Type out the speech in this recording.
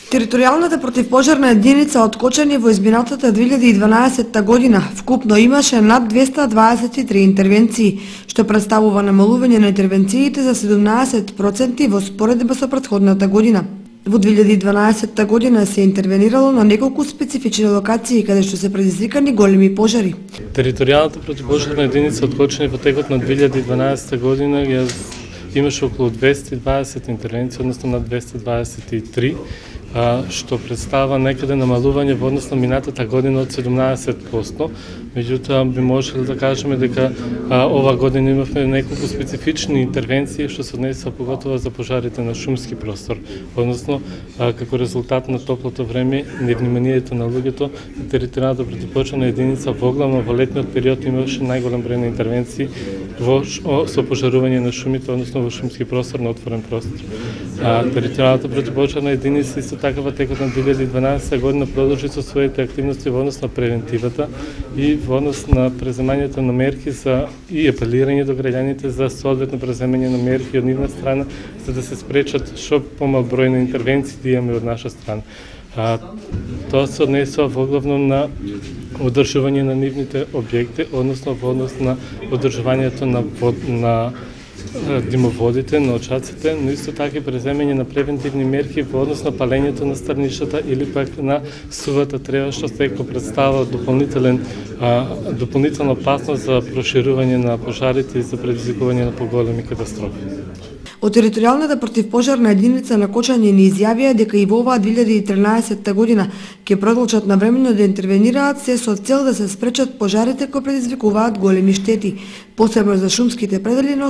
Територијалната противпожарна единица од Кочани во изминатата 2012 година вкупно имаше над 223 интервенции, што представува намалување на интервенциите за 17% во споредба со претходната година. Во 2012 година се интервенирало на неколку специфични локации каде што се предизвикани големи пожари. Територијалната противпожарна единица од Кочани во текот на 2012 година имаше околу 220 интервенции, односно на 223, што представа некаде намалување во однос на минатата година од 17%. Меѓутоа би можеле да кажеме дека ова година имавме неколку специфични интервенции што се однесува поготово за пожарите на шумски простор, односно како резултат на топлото време, невниманието на луѓето, територијалната противпожарна единица воглавно во летниот период имаше најголем број на интервенции со пожарување на шумите, односно во шумски простор на отворен простор. Територијалната противпожарна единица исто така во текот на 2012 година продолжи со своите активности во однос на превентивата и во однос на преземањето на мерки и апелирање до граѓаните за соодветно преземање на мерки од нивна страна за да се спречат што помал број на интервенции да имаме од наша страна. Тоа се однесува воглавно на одржување на нивните објекти, односно во однос на одржувањето на димоводите, на очаците, но исто така и преземање на превентивни мерки во однос на палењето на странишата или пак на сувата трева, што секој представува дополнителна опасност за проширување на пожарите и за предизвикување на поголеми катастрофи. Од територијалната противпожарна единица на Кочани ни изјавија дека и во оваа 2013 година ќе продолжат навремено да интервенираат се со цел да се спречат пожарите кои предизвикуваат големи штети, посебно за шумските предели на